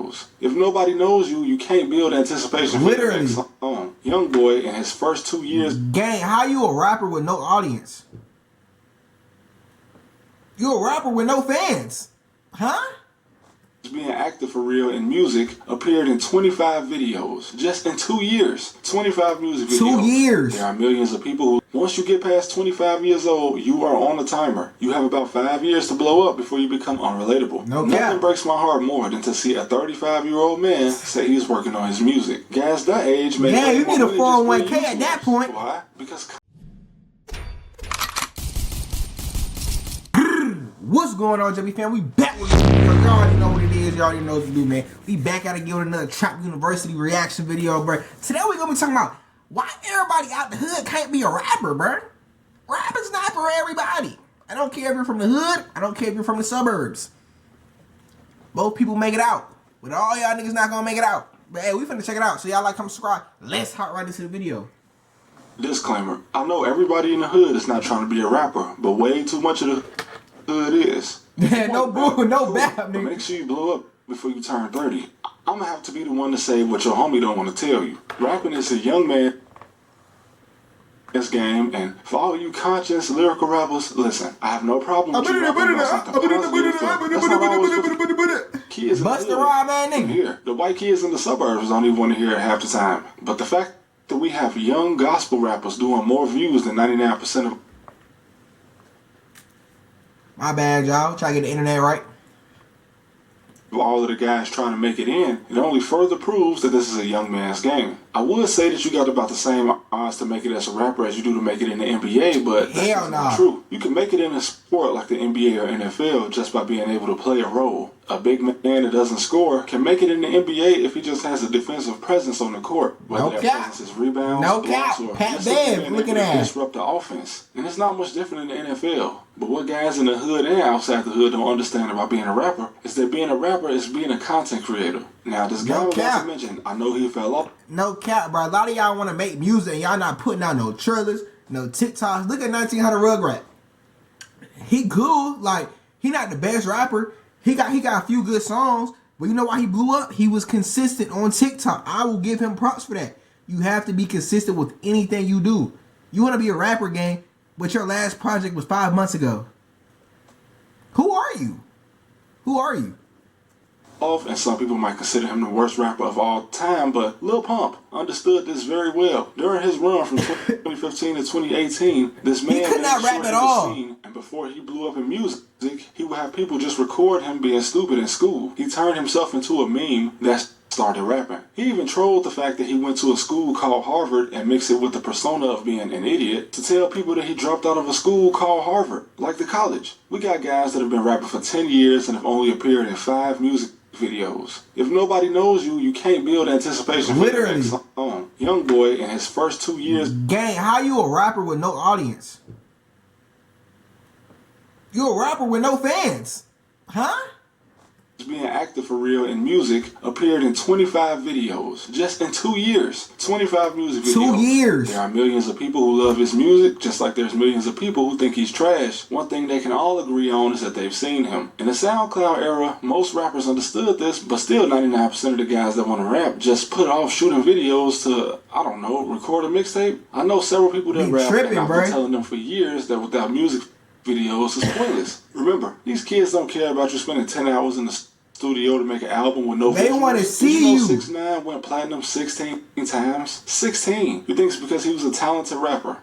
videos. If nobody knows you, you can't build anticipation. Literally. For your next song. Young boy in his first 2 years. Gang, how you a rapper with no audience? You a rapper with no fans. Huh? Being active for real in music, appeared in 25 videos. Just in 2 years. 25 music videos. 2 years. There are millions of people who, once you get past 25 years old, you are on a timer. You have about 5 years to blow up before you become unrelatable. Nothing breaks my heart more than to see a 35-year-old man say he's working on his music. Guys that age make you need a 401k at that point. Why? Because what's going on, JB fam? We back with this video. Y'all already know what it is. Y'all already know what to do, man. We back at it again with another Trap University reaction video, bro. Today we're gonna be talking about why everybody out the hood can't be a rapper, bro. Rapping's not for everybody. I don't care if you're from the hood. I don't care if you're from the suburbs. Both people make it out. But all y'all niggas not gonna make it out. But hey, we finna check it out. So y'all like, comment, subscribe. Let's hop right into the video. disclaimer. I know everybody in the hood is not trying to be a rapper, but way too much of the hood is. Yeah, no boo, no bad, nigga. Make sure you blow up before you turn 30. I'm gonna have to be the one to say what your homie don't want to tell you. Rapping is a young man's game, and for all you conscious lyrical rappers, listen, I have no problem with you rapping about something positive, but that's not always what kids Bust the rhyme, man, nigga. Here. The white kids in the suburbs don't even want to hear it half the time. But the fact that we have young gospel rappers doing more views than 99% of... My bad, y'all. Try to get the internet right. all of the guys trying to make it in, it only further proves that this is a young man's game. I would say that you got about the same odds to make it as a rapper as you do to make it in the NBA, but that's not true. You can make it in a sport like the NBA or NFL just by being able to play a role. A big man that doesn't score can make it in the NBA if he just has a defensive presence on the court. Whether that presence is rebounds, blocks, or just looking at disrupt the offense. And it's not much different in the NFL. But what guys in the hood and outside the hood don't understand about being a rapper is that being a rapper is being a content creator. Now, this guy was about to mention, I know he fell off. No cap, bro. A lot of y'all want to make music and y'all not putting out no trailers, no TikToks. Look at 1900 Rugrat. He cool. Like, he not the best rapper. He got a few good songs, but you know why he blew up? He was consistent on TikTok. I will give him props for that. You have to be consistent with anything you do. You want to be a rapper, gang, but your last project was 5 months ago. Who are you? Who are you? And some people might consider him the worst rapper of all time, but Lil Pump understood this very well. During his run from 2015 to 2018, this man could not rap at all. And before he blew up in music, he would have people just record him being stupid in school. He turned himself into a meme that started rapping. He even trolled the fact that he went to a school called Harvard and mixed it with the persona of being an idiot to tell people that he dropped out of a school called Harvard, like the college. We got guys that have been rapping for 10 years and have only appeared in 5 music videos. If nobody knows you, you can't build anticipation. Literally. Young boy in his first 2 years. Gang, how you a rapper with no audience? You a rapper with no fans. Huh? Being active for real in music, appeared in 25 videos. Just in 2 years. 25 music videos. 2 years. There are millions of people who love his music, just like there's millions of people who think he's trash. One thing they can all agree on is that they've seen him. In the SoundCloud era, most rappers understood this, but still 99% of the guys that want to rap just put off shooting videos to, I don't know, record a mixtape. I know several people that rap, and I've been telling them for years that without music videos is pointless. Remember, these kids don't care about you spending 10 hours in the studio to make an album with no They want to see you. 6ix9ine went platinum 16 times. 16. You think it's because he was a talented rapper?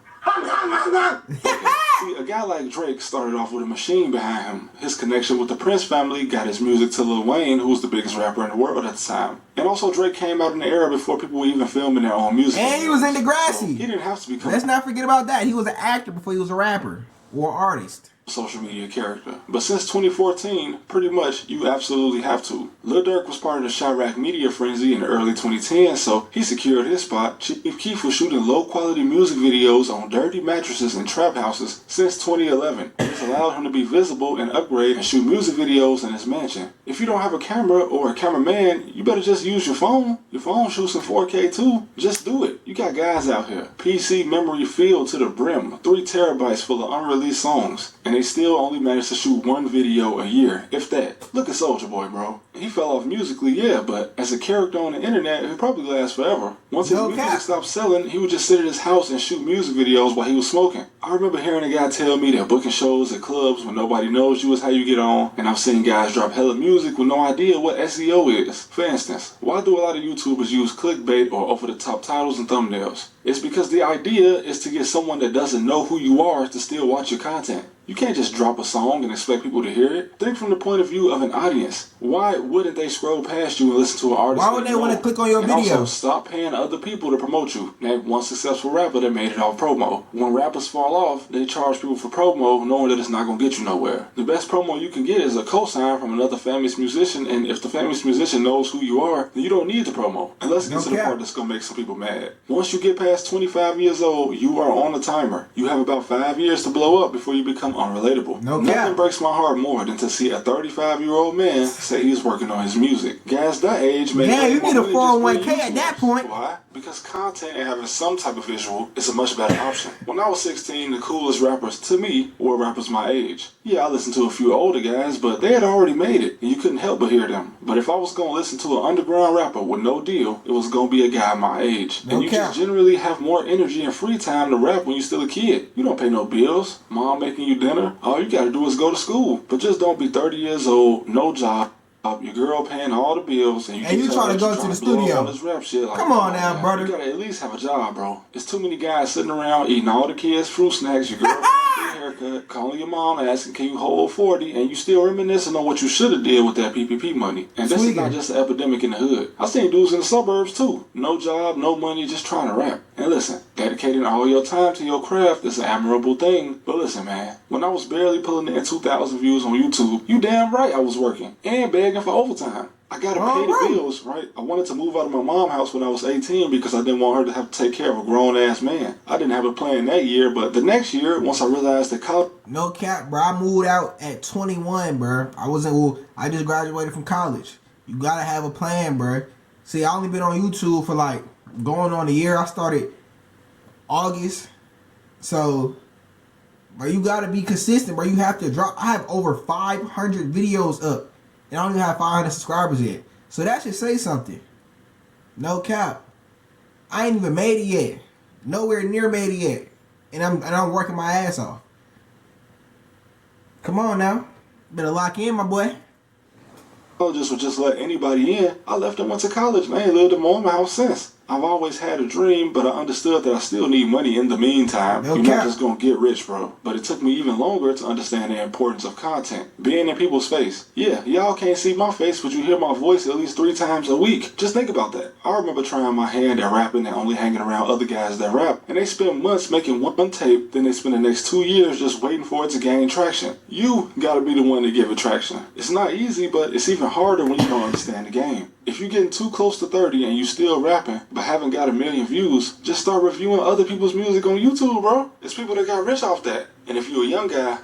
See, a guy like Drake started off with a machine behind him. His connection with the Prince family got his music to Lil Wayne, who was the biggest rapper in the world at the time. And also Drake came out in the era before people were even filming their own music. And he was in Degrassi. So he didn't have to become... Let's not forget about that. He was an actor before he was a rapper or artist. Social media character. But since 2014, pretty much you absolutely have to. Lil Durk was part of the Chirac media frenzy in the early 2010s, so he secured his spot. Chief Keef was shooting low quality music videos on dirty mattresses in trap houses since 2011. This allowed him to be visible and upgrade and shoot music videos in his mansion. If you don't have a camera or a cameraman, you better just use your phone. Your phone shoots in 4K too. Just do it. You got guys out here. PC memory filled to the brim. 3 terabytes full of unreleased songs. And they still only managed to shoot one video a year, if that. Look at Soulja Boy, bro. He fell off musically, yeah, but as a character on the internet, he'll probably last forever. Once his music stopped selling, he would just sit at his house and shoot music videos while he was smoking. I remember hearing a guy tell me that booking shows at clubs when nobody knows you is how you get on, and I've seen guys drop hella music with no idea what SEO is. For instance, why do a lot of YouTubers use clickbait or over-the-top titles and thumbnails? It's because the idea is to get someone that doesn't know who you are to still watch your content. You can't just drop a song and expect people to hear it. Think from the point of view of an audience. Why wouldn't they scroll past you and listen to an artist? Why would they want to click on your video? Also, stop paying other people to promote you. Name one successful rapper that made it off promo. When rappers fall off, they charge people for promo knowing that it's not going to get you nowhere. The best promo you can get is a cosign from another famous musician, and if the famous musician knows who you are, then you don't need the promo. And let's get to the part that's going to make some people mad. Once you get past 25 years old, you are on a timer. You have about 5 years to blow up before you become unrelatable. Nothing breaks my heart more than to see a 35-year-old man say he's working on his music. Guys that age make you need a 401k at that point. Why? Because content and having some type of visual is a much better option. When I was 16, the coolest rappers to me were rappers my age. Yeah, I listened to a few older guys, but they had already made it, and you couldn't help but hear them. But if I was going to listen to an underground rapper with no deal, it was going to be a guy my age. And you just generally have more energy and free time to rap when you're still a kid. You don't pay no bills. Mom making you dinner. All you got to do is go to school. But just don't be 30 years old, no job. Your girl paying all the bills, and you trying to go to the studio. This rap shit. Like, come on now, brother. You gotta at least have a job, bro. It's too many guys sitting around eating all the kids' fruit snacks. Your girl paying your haircut, calling your mom, asking, "Can you hold 40?" And you still reminiscing on what you should have did with that PPP money. And this is not just an epidemic in the hood. I seen dudes in the suburbs too. No job, no money, just trying to rap. And listen, dedicating all your time to your craft is an admirable thing. But listen, man, when I was barely pulling in 2,000 views on YouTube, you damn right I was working and begging for overtime. I gotta pay the bills, right? I wanted to move out of my mom's house when I was 18 because I didn't want her to have to take care of a grown-ass man. I didn't have a plan that year, but the next year, once I realized that college... No cap, bro. I moved out at 21, bro. I just graduated from college. You gotta have a plan, bro. See, I only been on YouTube for like going on a year. I started August. So, bro, you gotta be consistent, bro. You have to drop. I have over 500 videos up. And I don't even have 500 subscribers yet. So that should say something. No cap. I ain't even made it yet. Nowhere near made it yet. And I'm working my ass off. Come on now. Better lock in, my boy. Just would just let anybody in. I left and went to college, man. Lived in my own house since. I've always had a dream, but I understood that I still need money in the meantime. You're not just gonna get rich, bro. But it took me even longer to understand the importance of content. Being in people's face. Yeah, y'all can't see my face, but you hear my voice at least 3 times a week. Just think about that. I remember trying my hand at rapping and only hanging around other guys that rap. And they spend months making one tape, then they spend the next 2 years just waiting for it to gain traction. You gotta be the one to give it traction. It's not easy, but it's even harder when you don't understand the game. If you're getting too close to 30 and you still rapping, but haven't got 1 million views, just start reviewing other people's music on YouTube, bro. There's people that got rich off that. And if you're a young guy,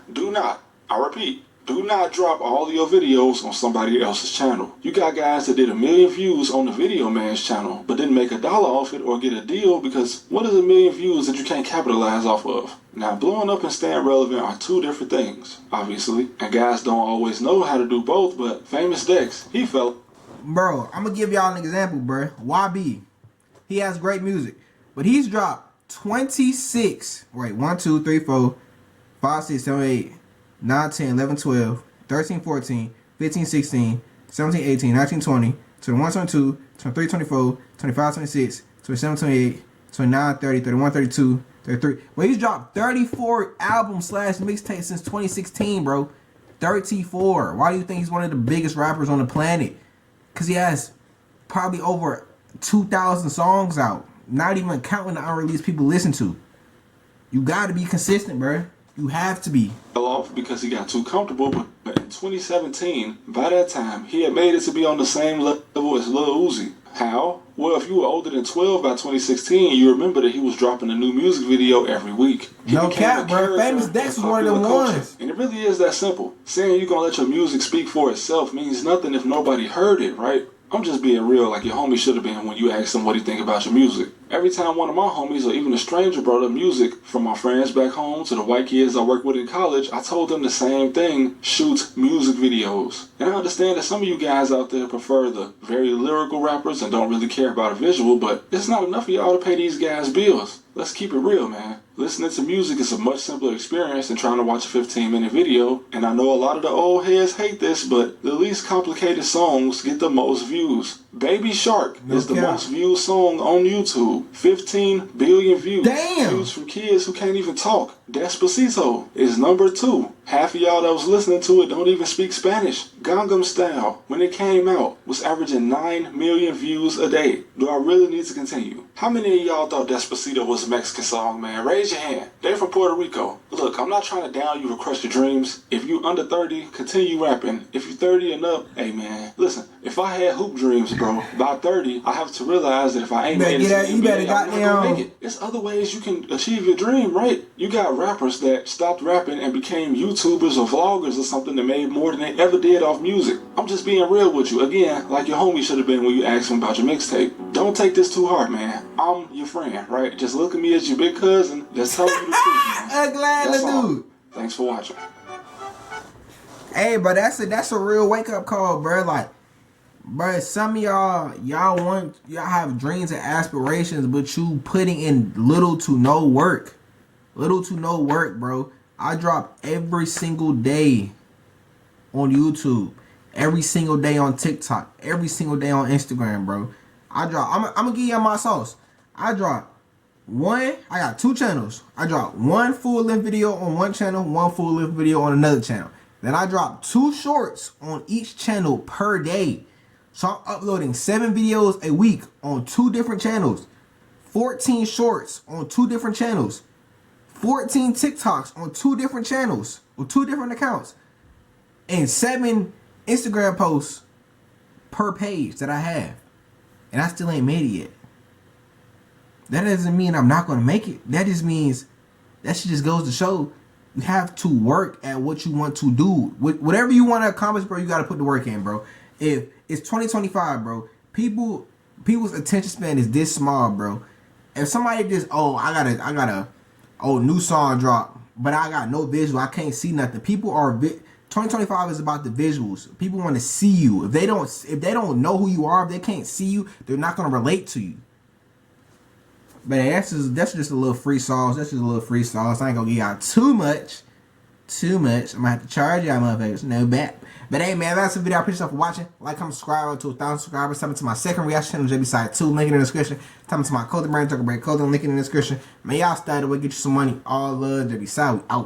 I repeat, do not drop all of your videos on somebody else's channel. You got guys that did 1 million views on the Video Man's channel, but didn't make $1 off it or get a deal because what is 1 million views that you can't capitalize off of? Now, blowing up and staying relevant are 2 different things, obviously. And guys don't always know how to do both, but Famous Dex, he felt. Bro, I'm going to give y'all an example, bro. YB. He has great music. But he's dropped 26. Wait, 1, 2, 3, 4, 5, 6, 7, 8, 9, 10, 11, 12, 13, 14, 15, 16, 17, 18, 19, 20, 21, 22, 23, 24, 25, 26, 27, 28, 29, 30, 31, 32, 33. Well, he's dropped 34 albums / mixtapes since 2016, bro. 34. Why do you think he's one of the biggest rappers on the planet? Because he has probably over 2,000 songs out. Not even counting the unreleased people listen to. You got to be consistent, bro. You have to be. Fell off because he got too comfortable, but in 2017, by that time, he had made it to be on the same level as Lil Uzi. How? Well, if you were older than 12 by 2016, you remember that he was dropping a new music video every week. No cap, bro. Famous Dex was one of them ones. And it really is that simple. Saying you're going to let your music speak for itself means nothing if nobody heard it, right? I'm just being real like your homie should have been when you asked him what he think about your music. Every time one of my homies or even a stranger brought up music, from my friends back home to the white kids I work with in college, I told them the same thing: shoot music videos. And I understand that some of you guys out there prefer the very lyrical rappers and don't really care about a visual, but it's not enough for y'all to pay these guys bills. Let's keep it real, man. Listening to music is a much simpler experience than trying to watch a 15-minute video, and I know a lot of the old heads hate this, but the least complicated songs get the most views. Baby Shark is the most viewed song on YouTube. 15 billion views. Damn! Views from kids who can't even talk. Despacito is number 2. Half of y'all that was listening to it don't even speak Spanish. Gangnam Style, when it came out, was averaging 9 million views a day. Do I really need to continue? How many of y'all thought Despacito was a Mexican song, man? Raise your hand. They're from Puerto Rico. Look, I'm not trying to down you or crush your dreams. If you under 30, continue rapping. If you're 30 and up, hey man, listen, if I had hoop dreams, bro, by 30, I have to realize that if I ain't made it to the NBA, I'm not gonna make it. There's other ways you can achieve your dream, right? You got rappers that stopped rapping and became YouTubers or vloggers or something that made more than they ever did off music. I'm just being real with you. Again, like your homie should have been when you asked him about your mixtape. Don't take this too hard, man. I'm your friend, right? Just look at me as your big cousin. Just tell you the truth, man. I'm glad, dude. Thanks for watching. Hey, but that's a real wake up call, bro. Like, bro, some of y'all have dreams and aspirations, but you putting in little to no work. Little to no work, bro. I drop every single day on YouTube, every single day on TikTok, every single day on Instagram, bro. I'm gonna give y'all my sauce. I got 2 channels. I drop 1 full-length video on one channel, 1 full-length video on another channel. Then I drop 2 shorts on each channel per day. So I'm uploading 7 videos a week on 2 different channels, 14 shorts on 2 different channels, 14 TikToks on 2 different channels, or 2 different accounts, and 7 Instagram posts per page that I have. And I still ain't made it yet. That doesn't mean I'm not going to make it. That just means, that shit just goes to show you have to work at what you want to do. Whatever you want to accomplish, bro, you got to put the work in, bro. If it's 2025, bro, people's attention span is this small, bro. If somebody just, I got a new song drop, but I got no visual, I can't see nothing. 2025 is about the visuals. People want to see you. If they don't know who you are, if they can't see you, they're not gonna relate to you. But that's just a little free sauce. That's just a little free sauce. I ain't gonna give y'all too much. I'm gonna have to charge y'all motherfuckers. No bet. But hey man, that's the video. I appreciate y'all for watching. Like, comment, subscribe to 1,000 subscribers. Tell me to my second reaction channel, JBsiah 2, link in the description. Tell me to my clothing brand, JungleBredClothing, link in the description. Man, y'all stay away, get you some money. All love, JBsiah. We out.